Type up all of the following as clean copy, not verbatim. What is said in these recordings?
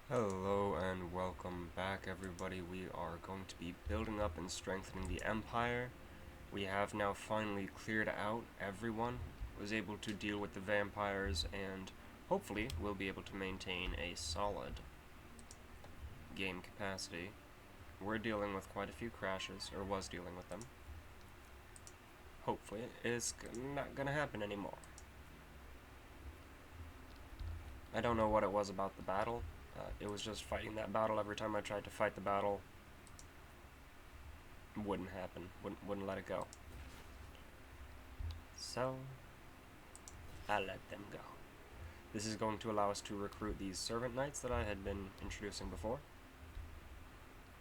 Hello and welcome back, everybody. We are going to be building up and strengthening the Empire. We have now finally cleared out everyone, was able to deal with the vampires, and hopefully we'll be able to maintain a solid game capacity. We're dealing with quite a few crashes, or was dealing with them. Hopefully it's not gonna happen anymore. I don't know what it was about the battle. It was just fighting that battle. Every time I tried to fight the battle, wouldn't happen. Wouldn't let it go. So I let them go. This is going to allow us to recruit these servant knights that I had been introducing before.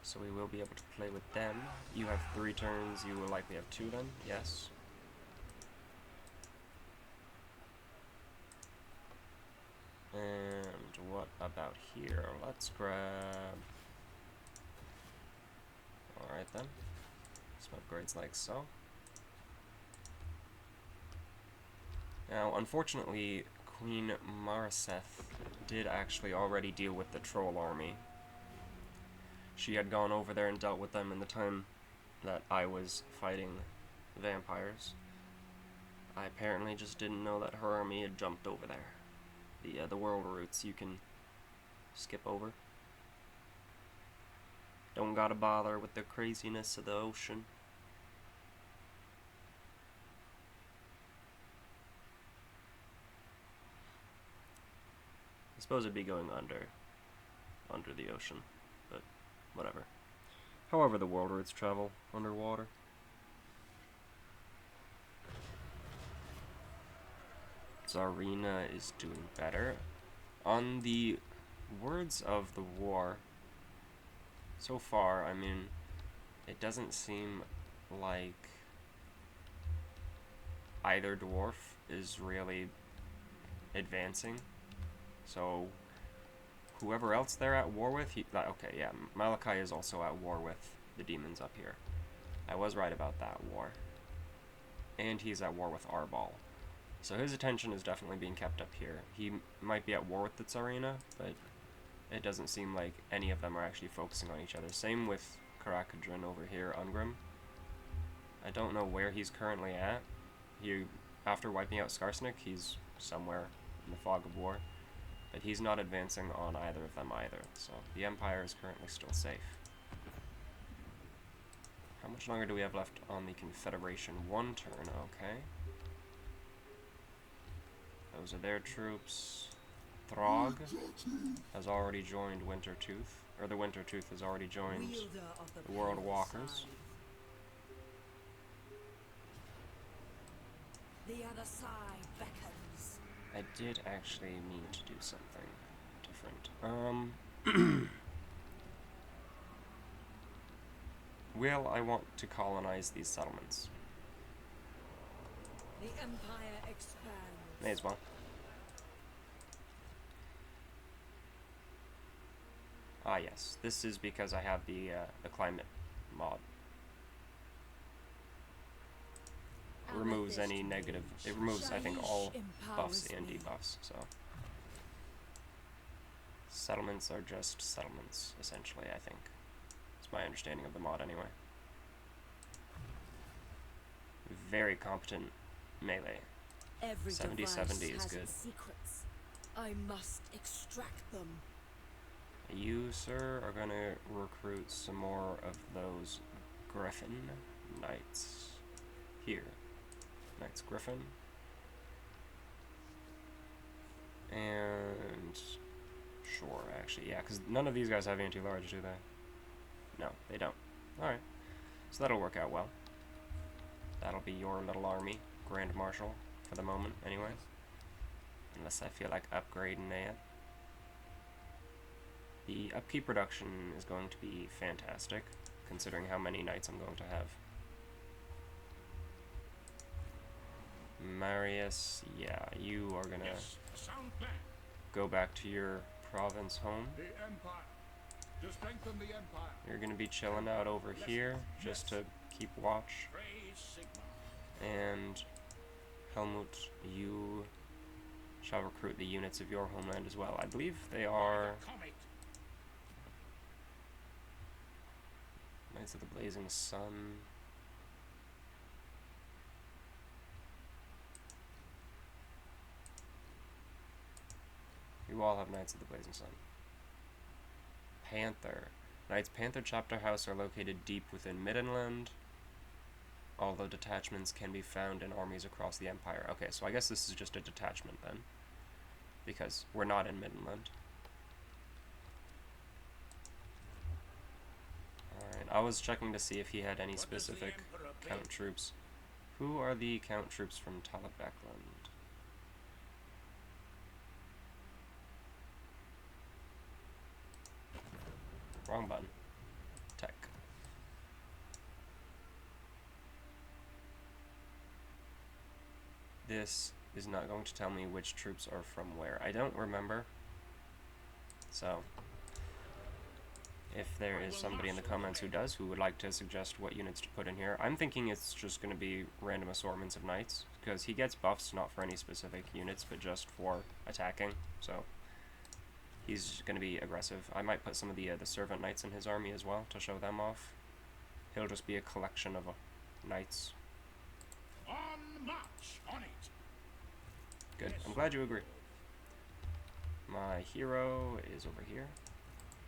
So we will be able to play with them. You have 3 turns. You will likely have 2 then. Yes. And what about here? Let's grab... Alright then. Some upgrades like so. Now, unfortunately, Queen Mariseth did actually already deal with the troll army. She had gone over there and dealt with them in the time that I was fighting vampires. I apparently just didn't know that her army had jumped over there. The world routes you can skip over. Don't gotta bother with the craziness of the ocean. I suppose it'd be going under the ocean, but whatever. However the world routes travel underwater. Tsarina is doing better. On the words of the war, so far, I mean, it doesn't seem like either dwarf is really advancing. So whoever else they're at war with, okay, yeah, Malachi is also at war with the demons up here. I was right about that war. And he's at war with Arbal. So his attention is definitely being kept up here. He might be at war with the Tsarina, but it doesn't seem like any of them are actually focusing on each other. Same with Karakadrin over here, Ungrim. I don't know where he's currently at. After wiping out Skarsnik, he's somewhere in the fog of war. But he's not advancing on either of them either, so the Empire is currently still safe. How much longer do we have left on the Confederation? 1 turn, okay. Those are their troops. Throg has already joined Wintertooth, or the Wintertooth has already joined the World Walkers. The other side beckons. I did actually mean to do something different. Will I want to colonize these settlements? The Empire expands. May as well. Ah yes, this is because I have the climate mod. It removes any negative, it removes I think all buffs and debuffs, so. Settlements are just settlements, essentially, I think. It's my understanding of the mod anyway. Very competent melee. Every 70-70 is good. Secrets. I must extract them. You, sir, are gonna recruit some more of those Griffin Knights. Here. Knights Griffin. And... Sure, actually, yeah, because none of these guys have anti-large, do they? No, they don't. Alright. So that'll work out well. That'll be your little army, Grand Marshal, for the moment, anyway. Unless I feel like upgrading it. The upkeep reduction is going to be fantastic, considering how many knights I'm going to have. Marius, yeah, you are gonna go back to your province home. You're gonna be chilling out over here just to keep watch. And Helmut, you shall recruit the units of your homeland as well. I believe they are Knights of the Blazing Sun. You all have Knights of the Blazing Sun. Panther. Knights Panther Chapter House are located deep within Middenland, although detachments can be found in armies across the Empire. Okay, so I guess this is just a detachment then, because we're not in Middenland. Alright, I was checking to see if he had any specific count troops. Who are the count troops from Talabecland? Wrong button. Tech. This is not going to tell me which troops are from where. I don't remember. So, if there is somebody in the comments who does, who would like to suggest what units to put in here, I'm thinking it's just going to be random assortments of knights, because he gets buffs not for any specific units, but just for attacking, so he's going to be aggressive. I might put some of the servant knights in his army as well, to show them off. He'll just be a collection of knights. On march, on it. Good, I'm glad you agree. My hero is over here.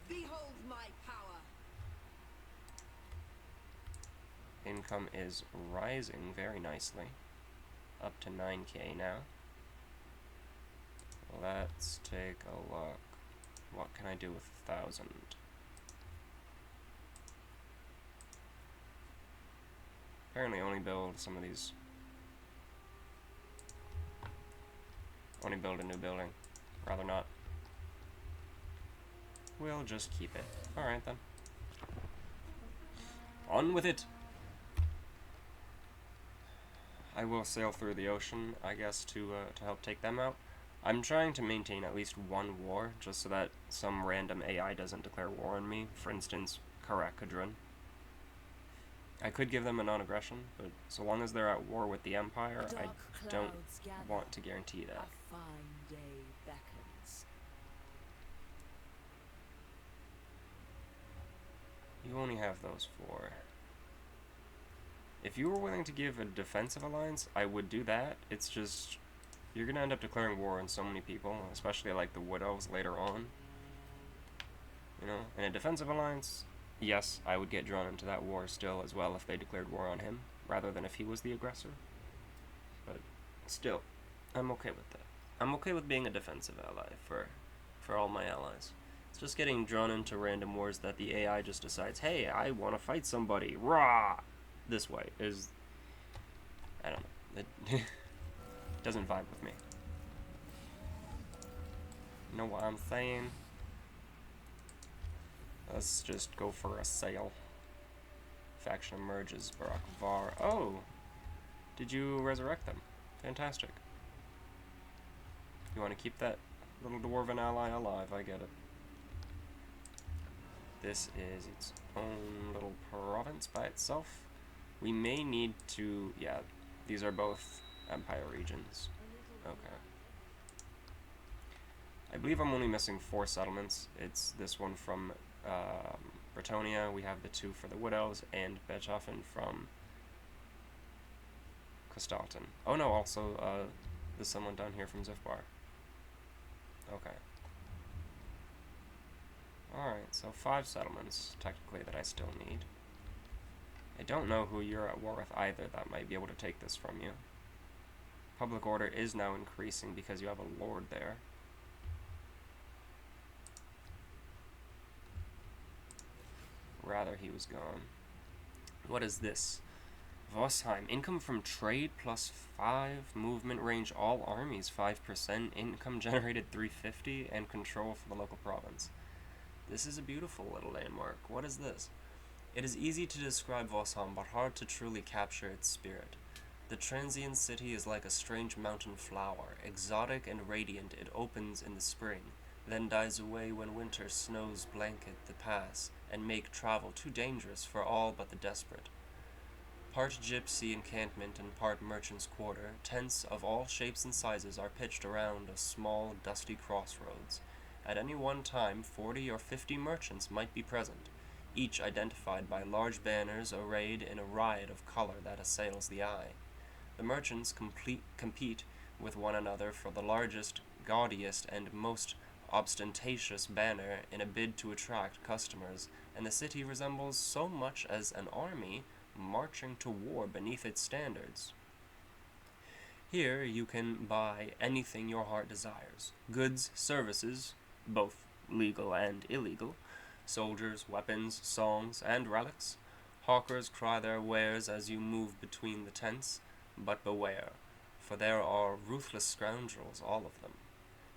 Behold my power. Income is rising very nicely. Up to 9k now. Let's take a look. What can I do with 1,000? Apparently only build some of these. Only build a new building. Rather not. We'll just keep it. Alright then. On with it! I will sail through the ocean, I guess, to help take them out. I'm trying to maintain at least one war, just so that some random AI doesn't declare war on me. For instance, Karakadrun. I could give them a non-aggression, but so long as they're at war with the Empire, I don't want to guarantee that. A fine day beckons. You only have those 4. If you were willing to give a defensive alliance, I would do that. It's just, you're going to end up declaring war on so many people, especially like the Wood Elves later on. You know, in a defensive alliance, yes, I would get drawn into that war still as well if they declared war on him, rather than if he was the aggressor. But still, I'm okay with that. I'm okay with being a defensive ally for all my allies. It's just getting drawn into random wars that the AI just decides, hey, I want to fight somebody, rah! This way is, I don't know, it doesn't vibe with me. You know what I'm saying? Let's just go for a sail. Faction emerges, Barak Var. Oh! Did you resurrect them? Fantastic. You want to keep that little dwarven ally alive, I get it. This is its own little province by itself. We may need to, yeah, these are both Empire regions. Okay. I believe I'm only missing 4 settlements. It's this one from Bretonnia, we have the 2 for the Wood Elves, and Beethoven from Kostalton. Oh no, also, there's someone down here from Zifbar. Okay. Alright, so 5 settlements, technically, that I still need. I don't know who you're at war with either that might be able to take this from you. Public order is now increasing because you have a lord there. Rather, he was gone. What is this? Vosheim. Income from trade plus 5. Movement range all armies 5%. Income generated 350. And control for the local province. This is a beautiful little landmark. What is this? It is easy to describe Vosheim, but hard to truly capture its spirit. The transient city is like a strange mountain flower. Exotic and radiant, it opens in the spring, then dies away when winter snows blanket the pass and make travel too dangerous for all but the desperate. Part gypsy encampment and part merchant's quarter, tents of all shapes and sizes are pitched around a small, dusty crossroads. At any one time, 40 or 50 merchants might be present. each identified by large banners arrayed in a riot of color that assails the eye. The merchants compete with one another for the largest, gaudiest, and most ostentatious banner in a bid to attract customers, and the city resembles so much as an army marching to war beneath its standards. Here you can buy anything your heart desires: goods, services, both legal and illegal, soldiers, weapons, songs, and relics. Hawkers cry their wares as you move between the tents, but beware, for there are ruthless scoundrels, all of them,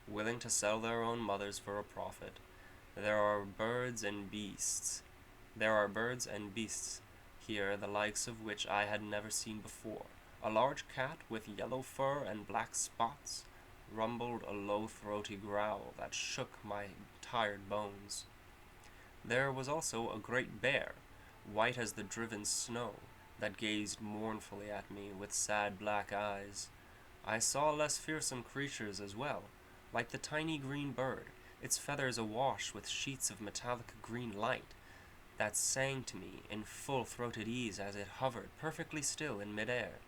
willing to sell their own mothers for a profit. There are birds and beasts. There are birds and beasts here, the likes of which I had never seen before. A large cat with yellow fur and black spots rumbled a low, throaty growl that shook my tired bones. There was also a great bear, white as the driven snow, that gazed mournfully at me with sad black eyes. I saw less fearsome creatures as well, like the tiny green bird, its feathers awash with sheets of metallic green light, that sang to me in full-throated ease as it hovered perfectly still in midair.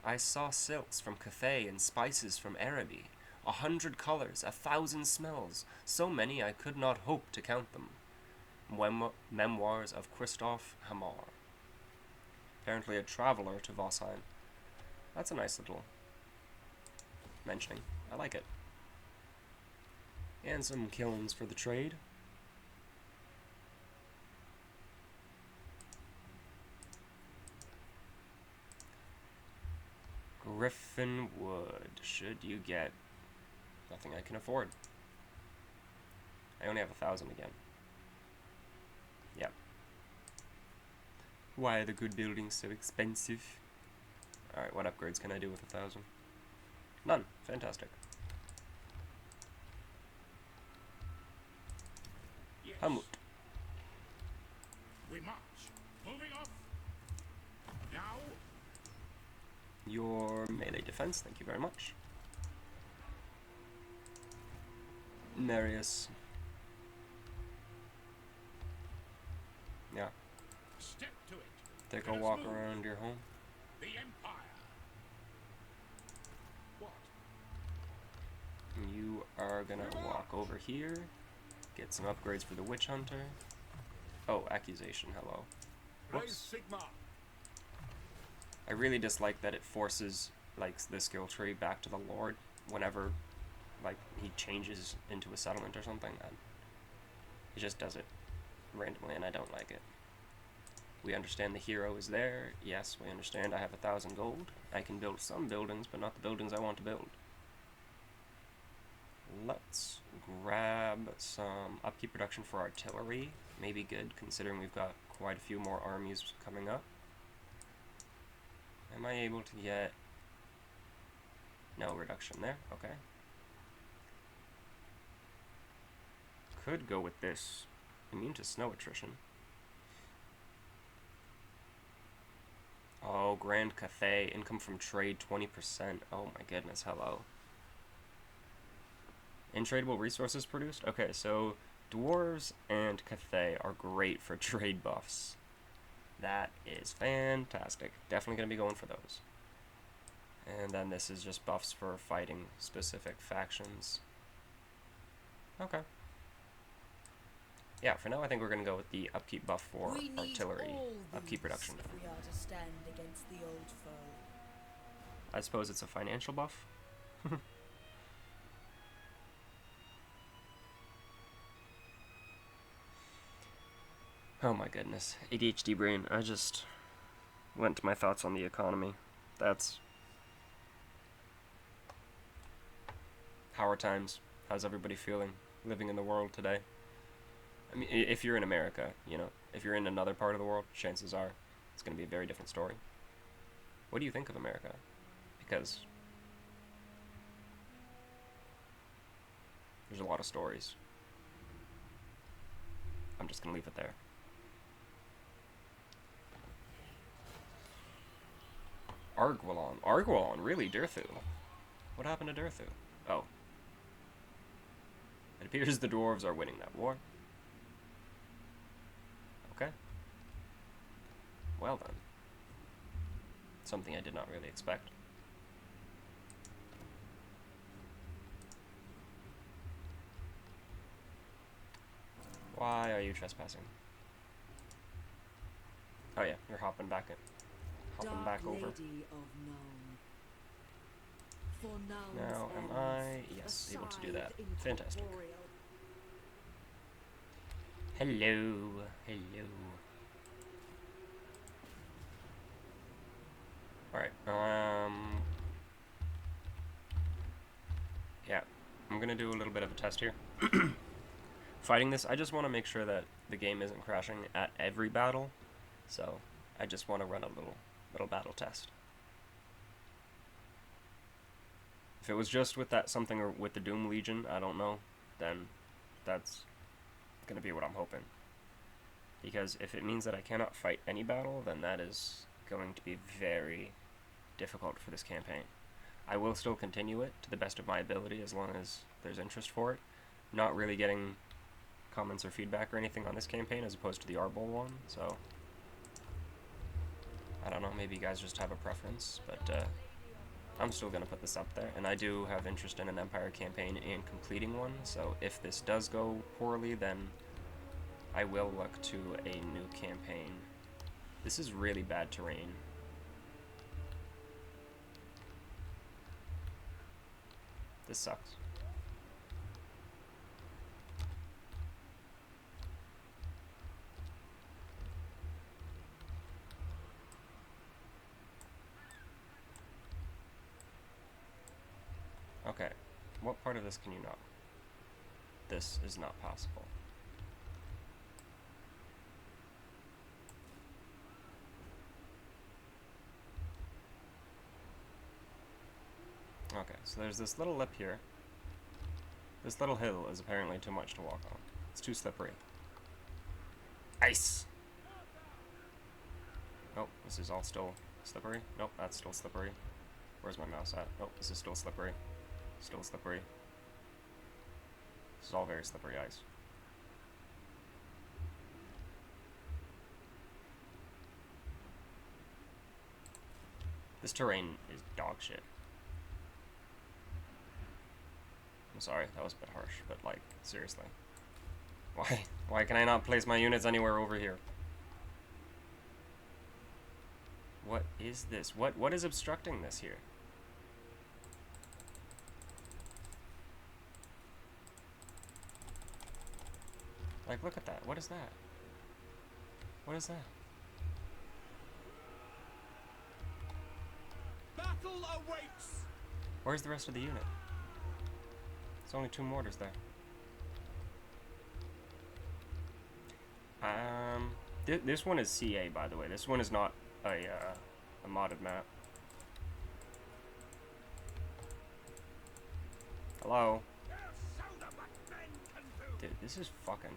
I saw silks from Cathay and spices from Araby, 100 colors, 1,000 smells, so many I could not hope to count them. Memoirs of Christophe Hamar. Apparently a traveler to Vossheim. That's a nice little mentioning. I like it. And some kilns for the trade. Griffin Wood. Should you get nothing I can afford? I only have 1,000 again. Yep. Why are the good buildings so expensive? Alright, what upgrades can I do with 1,000? None. Fantastic. Yes. Hamut. We march. Moving off. Now. Your melee defense, thank you very much. Marius. Yeah. Step to it. Take Let a us walk move. around your home. The Empire. What? You are gonna walk over here. Get some upgrades for the Witch Hunter. Oh, accusation, hello. Raise Whoops. Sigma. I really dislike that it forces, like, the skill tree back to the Lord whenever, like, he changes into a settlement or something. It just does it randomly, and I don't like it. We understand the hero is there. Yes, we understand I have 1,000 gold. I can build some buildings, but not the buildings I want to build. Let's grab some upkeep production for artillery. Maybe good, considering we've got quite a few more armies coming up. Am I able to get... No reduction there, okay. Could go with this. Immune to snow attrition. Oh, Grand Cathay. Income from trade 20%. Oh my goodness, hello. Intradable resources produced? Okay, so dwarves and Cathay are great for trade buffs. That is fantastic. Definitely going to be going for those. And then this is just buffs for fighting specific factions. Okay. Yeah, for now I think we're going to go with the upkeep buff for We need artillery. all Upkeep these reduction. if we are to stand against the old foe. I suppose it's a financial buff. Oh my goodness. ADHD brain. I just went to my thoughts on the economy. That's... How are times? How's everybody feeling living in the world today? I mean, if you're in America, you know, if you're in another part of the world, chances are it's going to be a very different story. What do you think of America? Because there's a lot of stories. I'm just going to leave it there. Argwalon. Argwalon, really? Durthu? What happened to Durthu? Oh. It appears the dwarves are winning that war. Okay. Well then. Something I did not really expect. Why are you trespassing? Oh yeah, you're hopping back in. Hopping back over. Lady of Nome. For Nome's Now, am ends, I? a Yes, able to do scythe that. Fantastic. incorporeal. Hello. Hello. Alright, yeah, I'm gonna do a little bit of a test here. Fighting this, I just want to make sure that the game isn't crashing at every battle, so I just want to run a little battle test. If it was just with that something or with the Doom Legion, I don't know, then that's gonna be what I'm hoping. Because if it means that I cannot fight any battle, then that is going to be very difficult for this campaign. I will still continue it to the best of my ability as long as there's interest for it. Not really getting comments or feedback or anything on this campaign as opposed to the Arbol one, so I don't know, maybe you guys just have a preference, but I'm still going to put this up there, and I do have interest in an Empire campaign and completing one, so if this does go poorly, then I will look to a new campaign. This is really bad terrain. This sucks. Okay, what part of this can you not? This is not possible. Okay, so there's this little lip here. This little hill is apparently too much to walk on. It's too slippery. Ice! Oh, this is all still slippery. Nope, that's still slippery. Where's my mouse at? Oh, this is still slippery. Still slippery. This is all very slippery ice. This terrain is dog shit. I'm sorry, that was a bit harsh, but like, seriously. Why can I not place my units anywhere over here? What is this? What is obstructing this here? Like, look at that. What is that? What is that? Battle awaits. Where's the rest of the unit? There's only 2 mortars there. This one is CA, by the way. This one is not a modded map. Hello? Dude, this is fucking...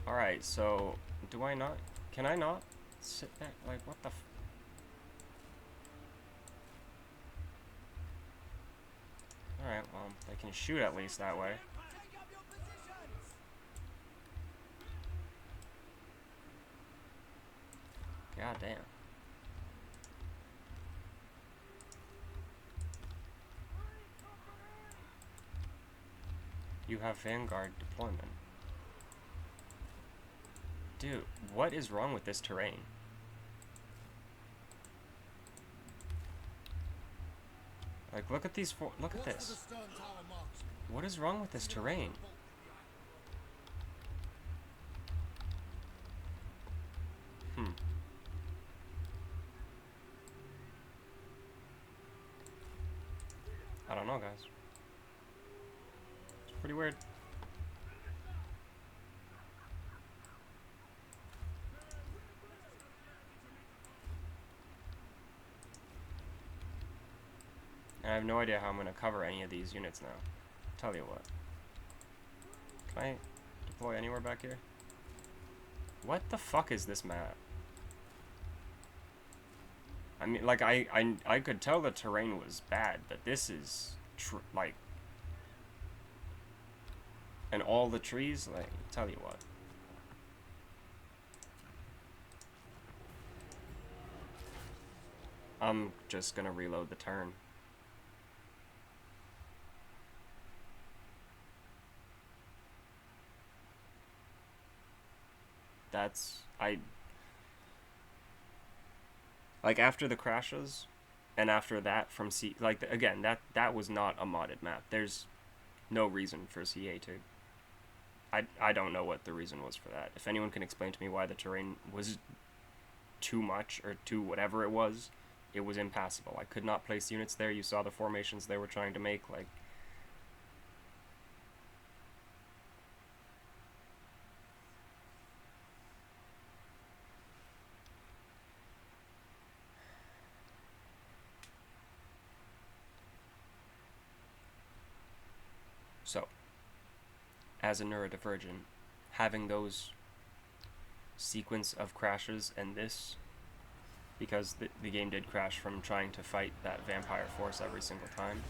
Alright, so... Do I not... Can I not sit there? Like, what the f... Alright, well, they can shoot at least that way. God damn. You have Vanguard deployment. Dude, what is wrong with this terrain? Like, look at these four. Look at this. What is wrong with this terrain? I don't know, guys. It's pretty weird. And I have no idea how I'm going to cover any of these units now. Tell you what. Can I deploy anywhere back here? What the fuck is this map? I mean, like, I could tell the terrain was bad, but this is, like... And all the trees, like, tell you what. I'm just gonna reload the turn. Like, after the crashes, and after that from like, again, that was not a modded map. There's no reason for CA to... I don't know what the reason was for that. If anyone can explain to me why the terrain was too much, or too whatever it was impassable. I could not place units there. You saw the formations they were trying to make, like... So, as a neurodivergent, having those sequence of crashes and this, because the game did crash from trying to fight that vampire force every single time.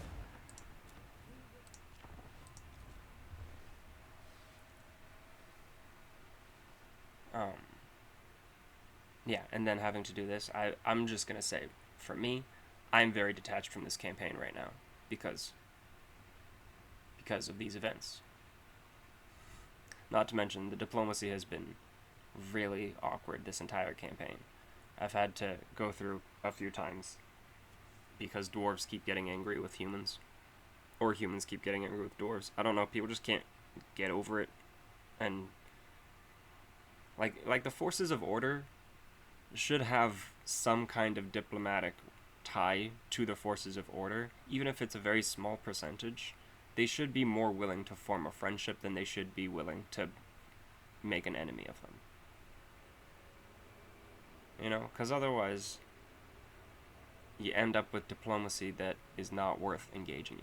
Yeah, and then having to do this, I'm just gonna say, for me, I'm very detached from this campaign right now, because of these events. Not to mention, the diplomacy has been really awkward this entire campaign. I've had to go through a few times because dwarves keep getting angry with humans, or humans keep getting angry with dwarves. I don't know, people just can't get over it. And like the forces of order should have some kind of diplomatic tie to the forces of order, even if it's a very small percentage. They should be more willing to form a friendship than they should be willing to make an enemy of them. You know, because otherwise you end up with diplomacy that is not worth engaging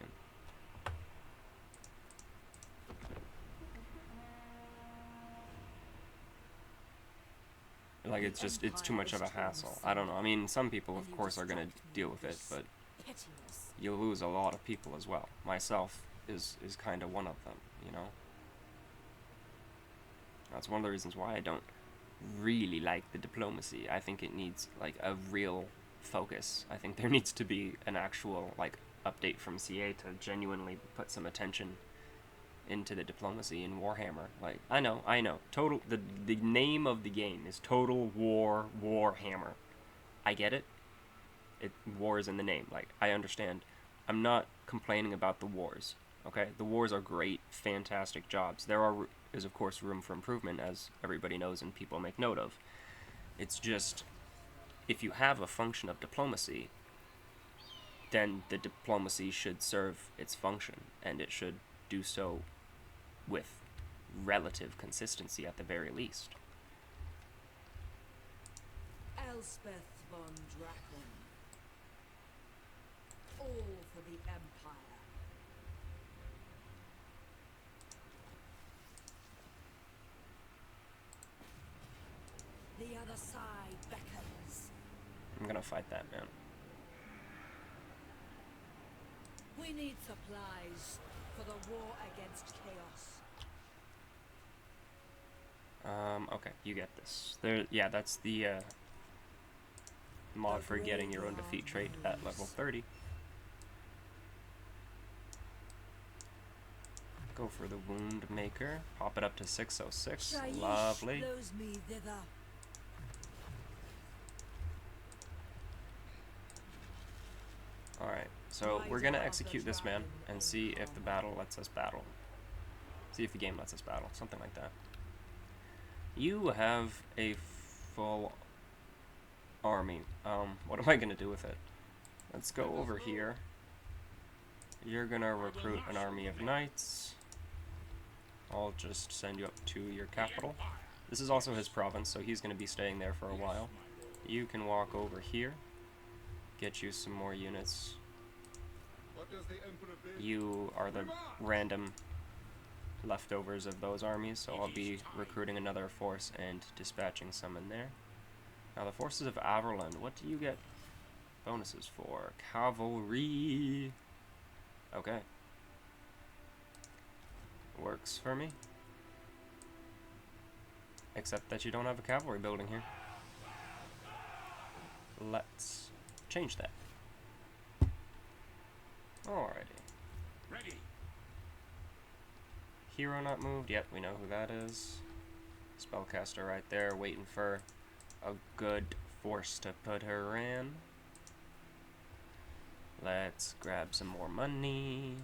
in. Like, it's too much of a hassle. I don't know. I mean, some people, of course, are going to deal with it, but you lose a lot of people as well. Myself is kind of one of them, you know? That's one of the reasons why I don't really like the diplomacy. I think it needs, like, a real focus. I think there needs to be an actual, like, update from CA to genuinely put some attention into the diplomacy in Warhammer. Like, I know. Total, the name of the game is Total War Warhammer. I get it. War is in the name. Like, I understand. I'm not complaining about the wars. Okay, the wars are great, fantastic jobs. There is, of course, room for improvement, as everybody knows and people make note of. It's just, if you have a function of diplomacy, then the diplomacy should serve its function, and it should do so with relative consistency at the very least. Elspeth von Draken. All for the Empire. The other side beckons. I'm gonna fight that, man. We need supplies for the war against chaos. Okay, you get this. Yeah, that's the mod for getting your own defeat trait at level 30. Go for the Wound Maker. Pop it up to 606. Lovely. Blows me thither. Alright, so we're gonna execute this man and see if the battle lets us battle. See if the game lets us battle. Something like that. You have a full army. What am I gonna do with it? Let's go over here. You're gonna recruit an army of knights. I'll just send you up to your capital. This is also his province, so he's gonna be staying there for a while. You can walk over here. Get you some more units. You are the random leftovers of those armies, so I'll be recruiting another force and dispatching some in there. Now the forces of Averland, what do you get bonuses for? Cavalry. Okay. Works for me. Except that you don't have a cavalry building here. Let's change that. Alrighty. Ready. Hero not moved. Yep, we know who that is. Spellcaster right there, waiting for a good force to put her in. Let's grab some more money.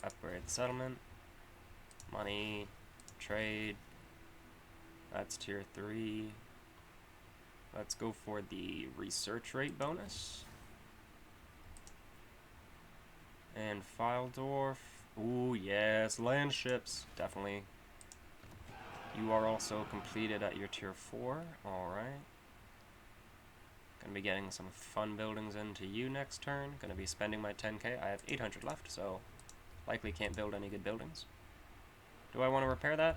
Upgrade the settlement. Money. Trade. That's tier 3. Let's go for the research rate bonus. And Filedorf. Ooh, yes, land ships. Definitely. You are also completed at your tier 4. Alright. Gonna be getting some fun buildings into you next turn. Gonna be spending my 10k. I have 800 left, so likely can't build any good buildings. Do I want to repair that?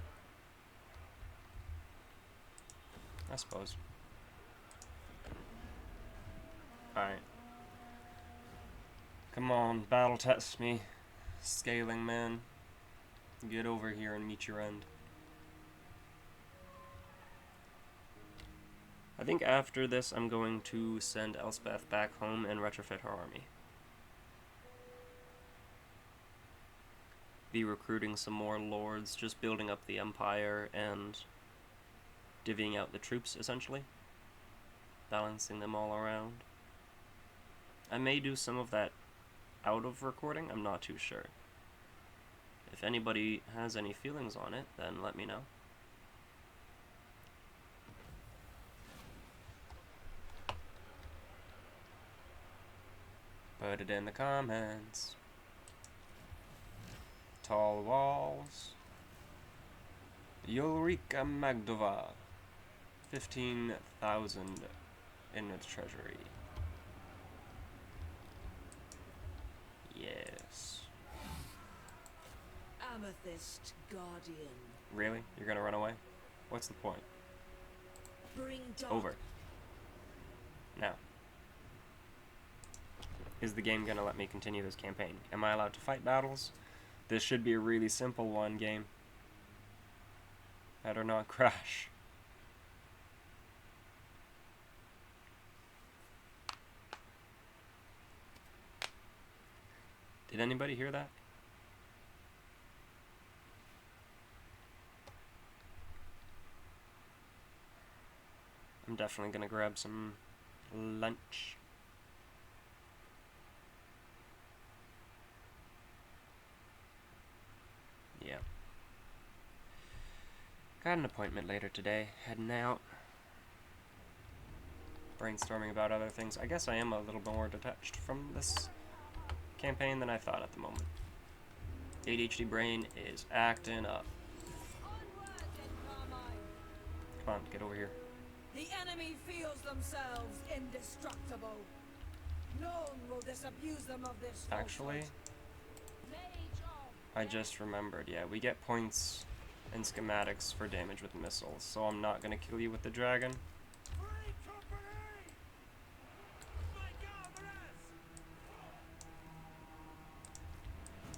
I suppose. Alright. Come on, battle test me. Scaling man. Get over here and meet your end. I think after this I'm going to send Elspeth back home and retrofit her army. Be recruiting some more lords, just building up the empire and divvying out the troops essentially. Balancing them all around. I may do some of that out of recording, I'm not too sure. If anybody has any feelings on it, then let me know. Put it in the comments. Tall walls. Ulrika Magdova. 15,000 in the treasury. Yes. Amethyst Guardian. Really? You're gonna run away? What's the point? Bring dark. Over. Now. Is the game gonna let me continue this campaign? Am I allowed to fight battles? This should be a really simple one, game. Better not crash. Did anybody hear that? I'm definitely gonna grab some lunch. Yeah. Got an appointment later today, heading out. Brainstorming about other things. I guess I am a little more detached from this campaign than I thought at the moment. ADHD brain is acting up. Onward, Carmine. Come on, get over here. The enemy feels themselves indestructible. None will disabuse them of this. Actually, I just remembered, yeah, we get points and schematics for damage with missiles, so I'm not gonna kill you with the dragon. Free company! My comrades!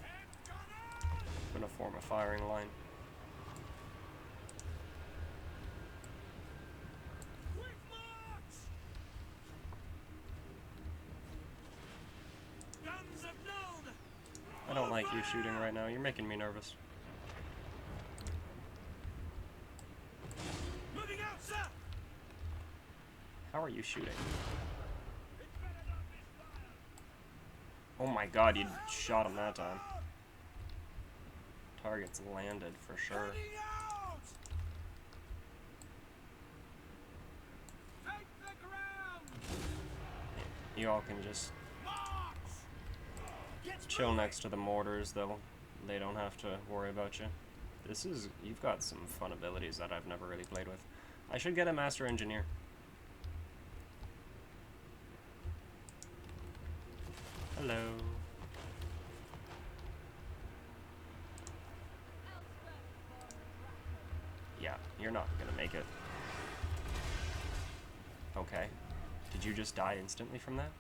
Head gunners! I'm gonna form a firing line. Quick march! Guns of known! I don't like you shooting right now, you're making me nervous. Moving out, sir! How are you shooting? It's better not misfire! Oh my god, you shot him that time. Target's landed for sure. Heading out! Take the ground! You all can just March! Get chill moving! next to the mortars, they don't have to worry about you. You've got some fun abilities that I've never really played with. I should get a Master Engineer. Hello. Yeah, you're not gonna make it. Okay. Did you just die instantly from that?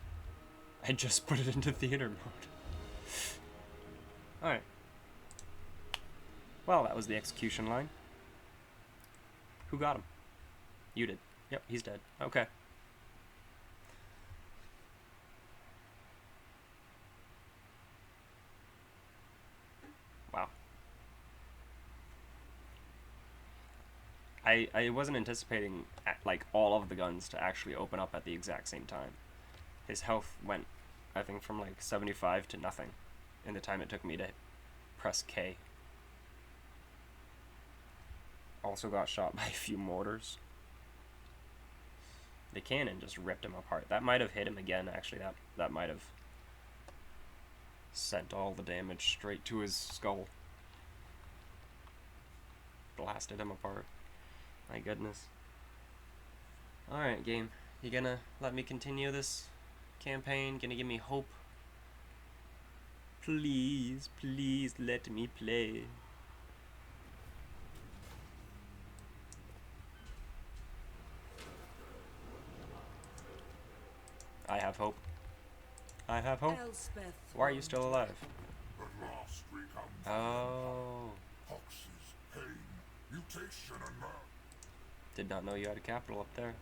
I just put it into theater mode. Alright. Well, that was the execution line. Who got him? You did. Yep, he's dead. Okay. I wasn't anticipating like all of the guns to actually open up at the exact same time. His health went, I think, from like 75 to nothing in the time it took me to press K. Also got shot by a few mortars. The cannon just ripped him apart. That might have hit him again, actually. That might have sent all the damage straight to his skull. Blasted him apart. My goodness. Alright, game. You gonna let me continue this campaign? Gonna give me hope? Please, please let me play. I have hope. I have hope. Elspeth. Why are you still alive? At last we come. Oh. Hoxes, pain, mutation, and murder. Did not know you had a capital up there.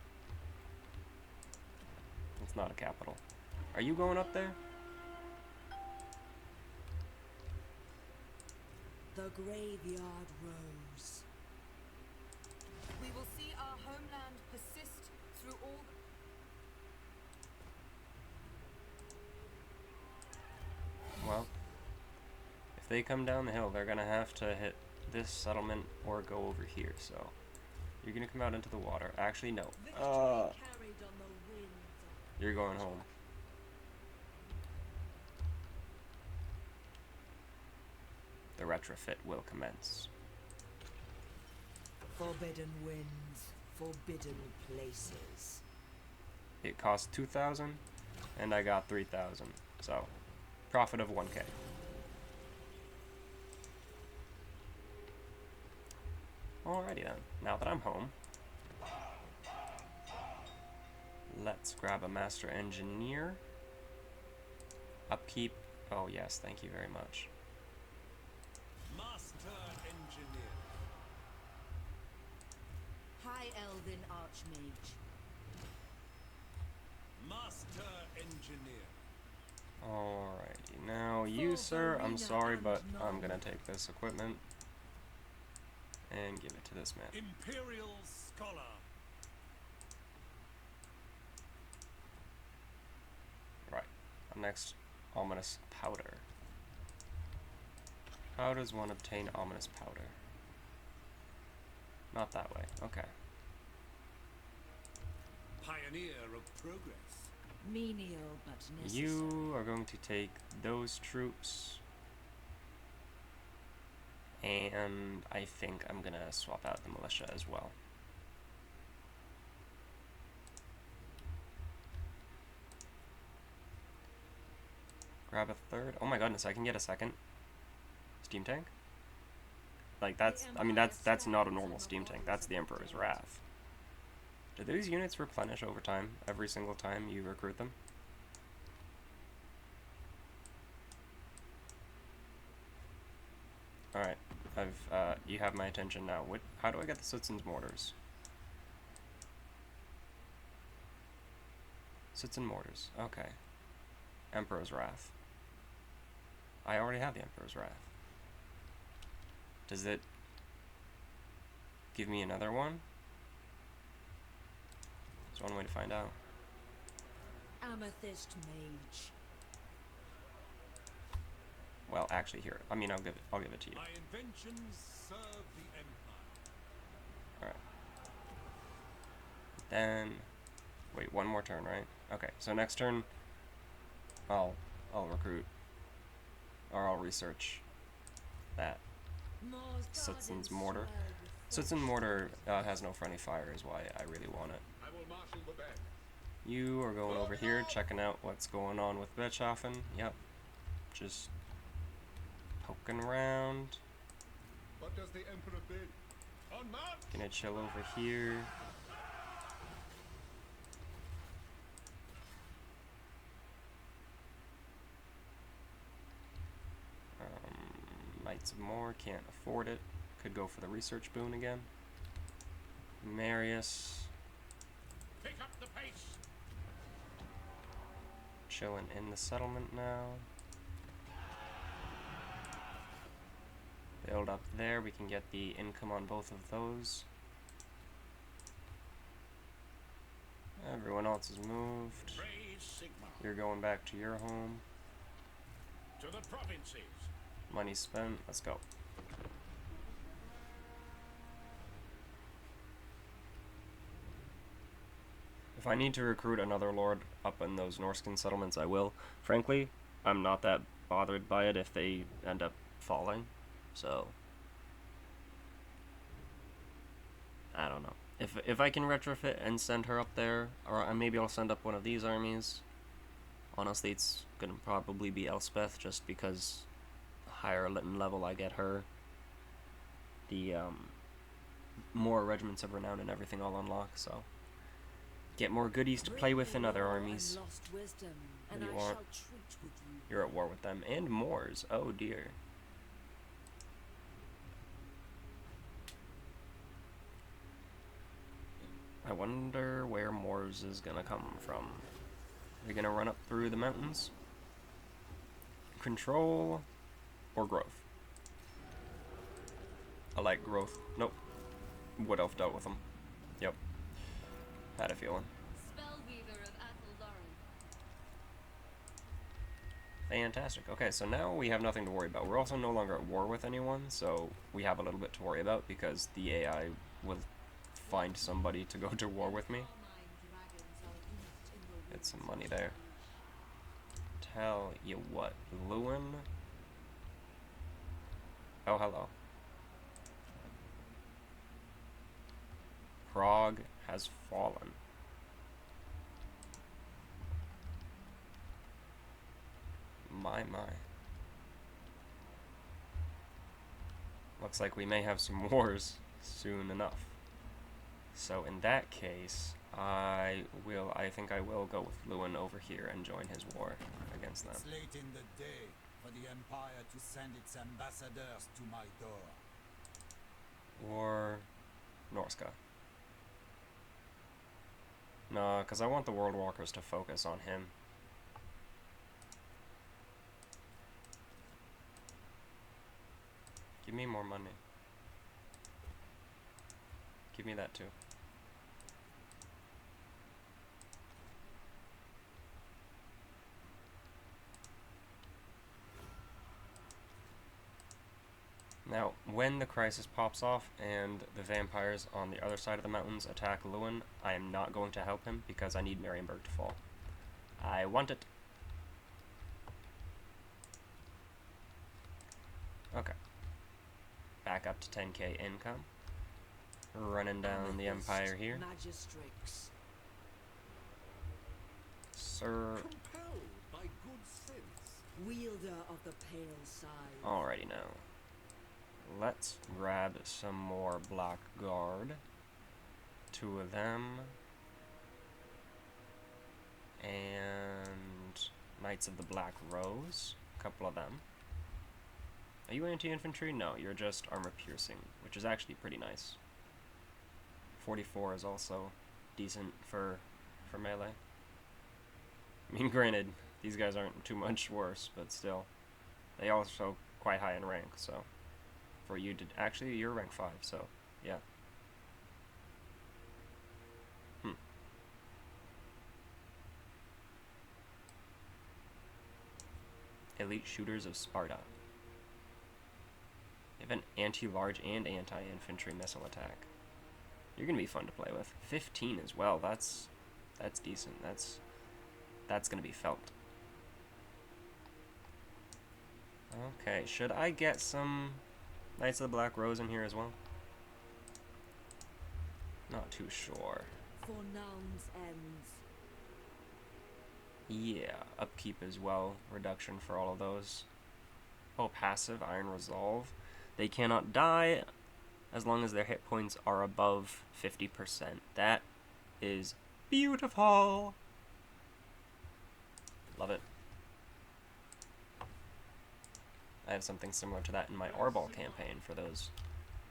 It's not a capital. Are you going up there? The graveyard rose. We will see our homeland persist through all Well, if they come down the hill, they're gonna have to hit this settlement or go over here, so you're gonna come out into the water. Actually, no. Victory carried on the winds. You're going home. The retrofit will commence. Forbidden winds, forbidden places. It cost 2,000, and I got 3,000, so profit of 1K. Alrighty then, now that I'm home, let's grab a master engineer. Upkeep, oh yes, thank you very much. Master Engineer. High Elven Archmage. Master Engineer. Alrighty, now you sir, I'm sorry, but I'm gonna take this equipment and give it to this man. Imperial Scholar. Right, next, ominous powder. How does one obtain ominous powder? Not that way, okay. Pioneer of Progress. Menial but necessary. You are going to take those troops, and I think I'm gonna swap out the militia as well. Grab a third. Oh my goodness, I can get a second steam tank? Like that's, I mean that's not a normal steam tank, that's the Emperor's Wrath. Do these units replenish over time, every single time you recruit them? Alright, you have my attention now. How do I get the Sutzen's mortars? Sutzen mortars, okay. Emperor's Wrath. I already have the Emperor's Wrath. Does it give me another one? There's one way to find out. Amethyst Mage. Well, actually, here. I mean, I'll give it to you. My inventions serve the Empire. All right. Then, wait, one more turn, right? Okay. So next turn, I'll recruit, or I'll research that Sutzen's mortar. Sutzen mortar has no friendly fire, is why I really want it. I will marshal the band. You are going over here, checking out what's going on with Betschaffen. Yep. Just poking around. What does the Emperor bid? On march! Gonna chill over here. Knights of More, can't afford it. Could go for the research boon again. Marius, Pick up the pace! chilling in the settlement now. Build up there, we can get the income on both of those. Everyone else is moved. Praise Sigma. You're going back to your home. To the provinces. Money spent. Let's go. If I need to recruit another lord up in those Norscan settlements, I will. Frankly, I'm not that bothered by it if they end up falling. So, I don't know. If I can retrofit and send her up there, or maybe I'll send up one of these armies. Honestly, it's gonna probably be Elspeth, just because higher level I get her, the more regiments of renown and everything I'll unlock. So, get more goodies to play with in other armies. Lost wisdom, What and do you I want? shall treat with you. You're at war with them and Moors. Oh dear. I wonder where Moors is gonna come from. Are they gonna run up through the mountains? Control or growth? I like growth. Nope. Wood Elf dealt with them. Yep. Had a feeling. Spellweaver of Athelsarn. Fantastic. Okay, so now we have nothing to worry about. We're also no longer at war with anyone, so we have a little bit to worry about because the AI will find somebody to go to war with me. Get some money there. Tell you what, Lewin. Oh, hello. Prague has fallen. My. Looks like we may have some wars soon enough. So in that case, I think I will go with Lewin over here and join his war against them. It's late in the day for the Empire to send its ambassadors to my door. Or Norska. No, because I want the World Walkers to focus on him. Give me more money. Give me that too. Now, when the crisis pops off and the vampires on the other side of the mountains attack Lewin, I am not going to help him because I need Marienburg to fall. I want it. Okay. Back up to 10k income. Running down the Empire here. Magistrates. Sir. Compelled by good sense. Wielder of the pale side. Alrighty now. Let's grab some more Blackguard. 2 of them. And Knights of the Black Rose. A couple of them. Are you anti-infantry? No, you're just armor piercing, which is actually pretty nice. 44 is also decent for melee. I mean, granted, these guys aren't too much worse, but still. They also quite high in rank, so. For you to... Actually, you're rank 5, so, yeah. Elite Shooters of Sparta. They have an anti-large and anti-infantry missile attack. You're gonna be fun to play with. 15 as well. That's decent. That's gonna be felt. Okay, should I get some Knights of the Black Rose in here as well? Not too sure. For Noun's ends. Yeah, upkeep as well. Reduction for all of those. Oh, passive, Iron Resolve. They cannot die as long as their hit points are above 50%. That is beautiful. Love it. I have something similar to that in my Orball campaign for those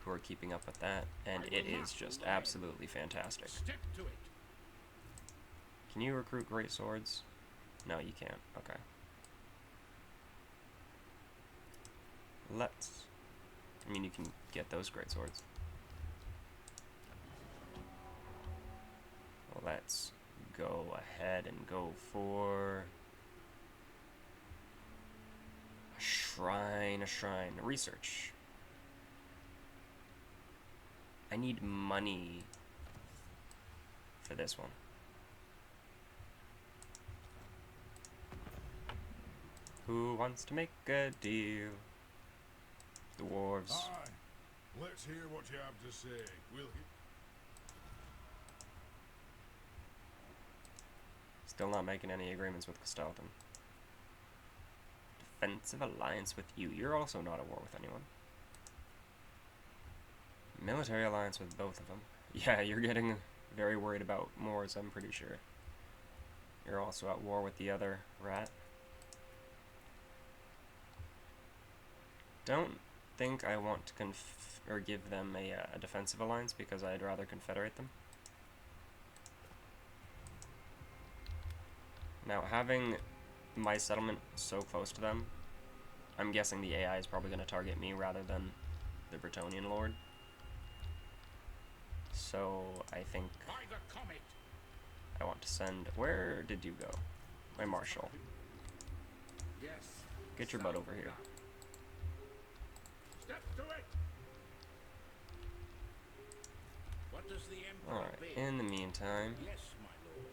who are keeping up with that, and it is just absolutely fantastic. Step to it. Can you recruit great swords? No, you can't. Okay. I mean, you can get those great swords. Let's go ahead and go for a shrine, research. I need money for this one. Who wants to make a deal? Dwarves. Aye. Let's hear what you have to say. We'll Still not making any agreements with Castalton. Defensive alliance with you. You're also not at war with anyone. Military alliance with both of them. Yeah, you're getting very worried about Moors, I'm pretty sure. You're also at war with the other rat. Don't think I want to give them a defensive alliance because I'd rather confederate them. Now, having my settlement so close to them, I'm guessing the AI is probably going to target me rather than the Bretonnian Lord. So, I think by the comet. I want to send... Where did you go? My marshal. Yes. Get your butt over here. Step to it. What does the Emperor Alright, bid? in the meantime... Yes, my lord.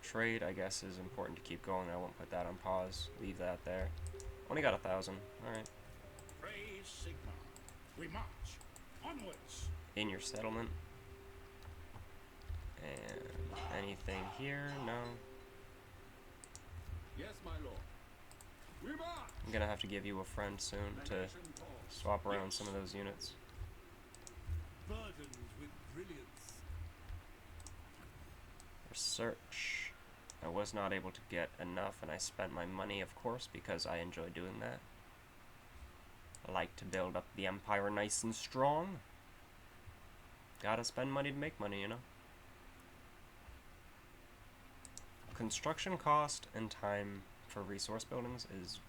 Trade, I guess, is important to keep going. I won't put that on pause. Leave that there. Only got 1,000. Alright. Praise Sigmar. We march. Onwards. In your settlement. And anything here? No. Yes, my lord. We march. I'm gonna have to give you a friend soon to swap around some of those units. Burdened with brilliance. Research. I was not able to get enough, and I spent my money, of course, because I enjoy doing that. I like to build up the empire nice and strong. Gotta spend money to make money, you know? Construction cost and time for resource buildings is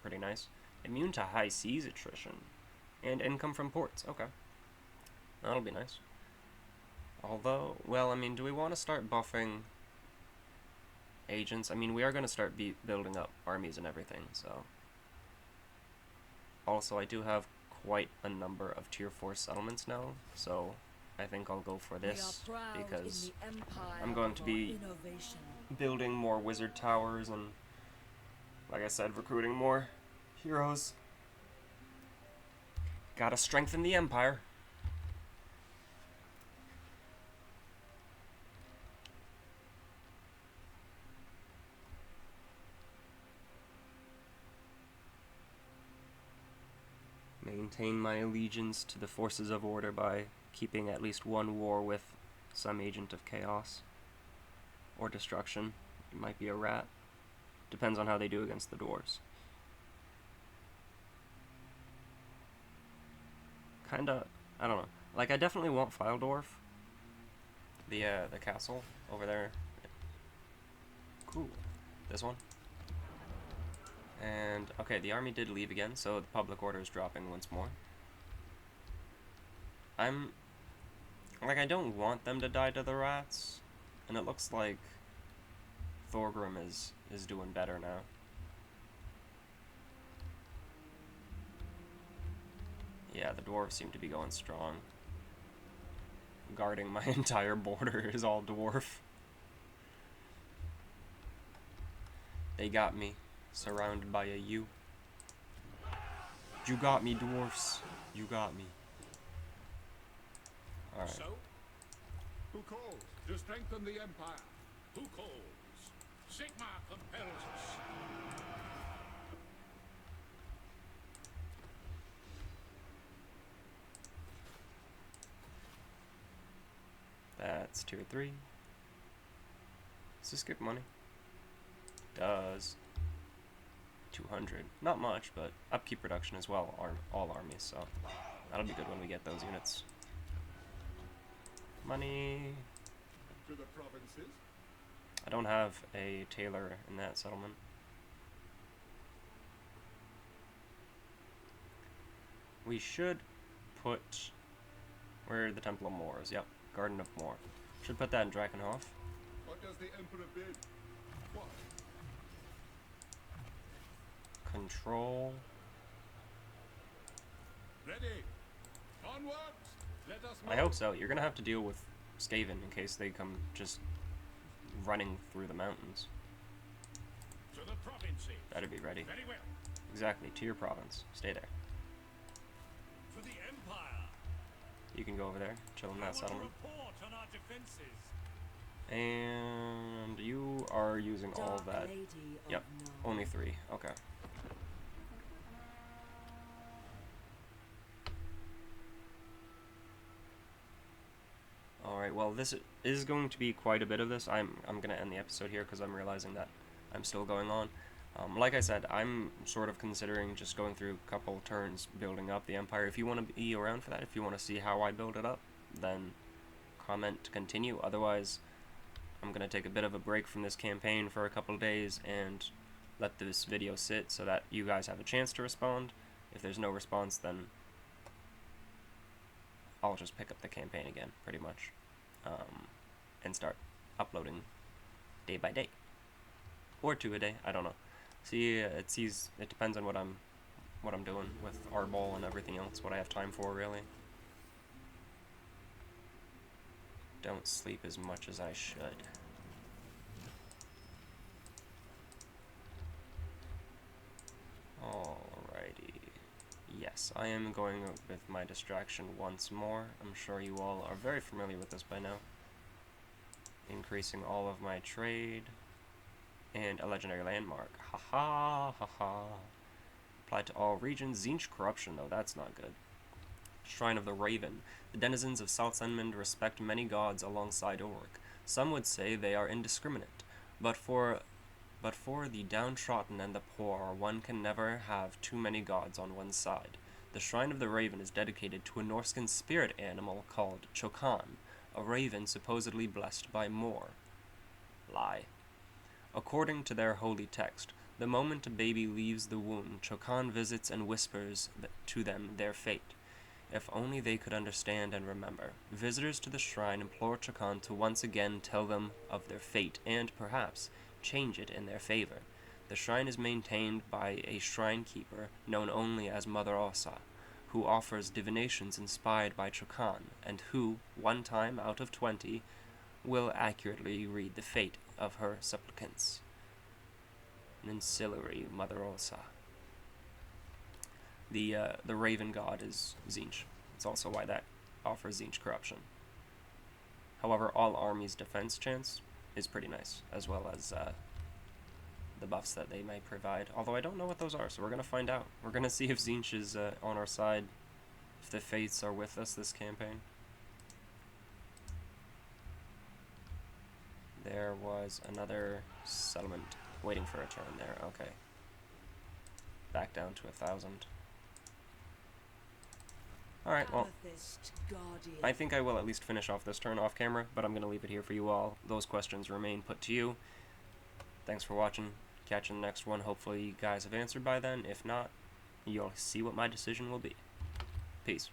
pretty nice. Immune to high seas attrition. And income from ports. Okay. That'll be nice. Although, well, I mean, do we want to start buffing agents? I mean, we are going to start building up armies and everything, so... Also, I do have quite a number of tier 4 settlements now, so I think I'll go for this, because I'm going to be building more wizard towers and, like I said, recruiting more heroes. Gotta strengthen the empire. Maintain my allegiance to the forces of order by keeping at least one war with some agent of chaos or destruction. It might be a rat. Depends on how they do against the dwarves. Kinda, I don't know. Like, I definitely want Fyledorf. The castle over there. Cool. This one. And, okay, the army did leave again, so the public order is dropping once more. I don't want them to die to the rats, and it looks like Thorgrim is doing better now. Yeah, the dwarves seem to be going strong. Guarding my entire border is all dwarf. They got me. Surrounded by a U. You got me, dwarfs. You got me. Alright. So, Who calls to strengthen the empire? who calls? Sigmar compels us. That's tier 3. Does this give money? Does. 200. Not much, but upkeep reduction as well, all armies, so that'll be good when we get those units. Money. To the provinces? I don't have a tailor in that settlement. We should put Where are the Temple of Moors? Yep, Garden of Moor. Should put that in Drakenhof. What does the Emperor bid? What? Control. Ready. Onwards. Let us I hope so. You're gonna have to deal with Skaven in case they come just running through the mountains. To the provinces. Better be ready. Very well. Exactly, to your province. Stay there. For the Empire. You can go over there, chill in I that want to settlement. report on our defenses. And you are using all Dark that. Lady of Yep, Nod. only 3. Okay. Alright, well this is going to be quite a bit of this. I'm going to end the episode here because I'm realizing that I'm still going on. Like I said, I'm sort of considering just going through a couple turns building up the Empire. If you want to be around for that, if you want to see how I build it up, then comment to continue. Otherwise, I'm going to take a bit of a break from this campaign for a couple days and let this video sit so that you guys have a chance to respond. If there's no response, then I'll just pick up the campaign again, pretty much, and start uploading day by day, or 2 a day. I don't know. See, it depends on what I'm doing with Arbol and everything else. What I have time for, really. Don't sleep as much as I should. Alrighty. Yes, I am going with my distraction once more. I'm sure you all are very familiar with this by now. Increasing all of my trade. And a legendary landmark. Ha ha ha ha. Applied to all regions. Tzeentch corruption, though, that's not good. Shrine of the Raven. The denizens of South Endmund respect many gods alongside Ulrich. Some would say they are indiscriminate, but for the downtrodden and the poor, one can never have too many gods on one's side. The Shrine of the Raven is dedicated to a Norscan spirit animal called Chokan, a raven supposedly blessed by Mor. Lie. According to their holy text, the moment a baby leaves the womb, Chokan visits and whispers to them their fate. If only they could understand and remember. Visitors to the shrine implore Chokan to once again tell them of their fate and, perhaps, change it in their favor. The shrine is maintained by a shrine keeper known only as Mother Osa, who offers divinations inspired by Chokan, and who, one time out of 20, will accurately read the fate of her supplicants. An ancillary Mother Osa. The Raven God is Tzeentch. It's also why that offers Tzeentch corruption. However, all armies' defense chance is pretty nice, as well as the buffs that they may provide. Although I don't know what those are, so we're going to find out. We're going to see if Tzeentch is on our side, if the fates are with us this campaign. There was another settlement waiting for a turn there. Okay. Back down to 1,000. Alright, well, Amethyst Guardian. I think I will at least finish off this turn off camera, but I'm going to leave it here for you all. Those questions remain put to you. Thanks for watching. Catch you in the next one. Hopefully you guys have answered by then. If not, you'll see what my decision will be. Peace.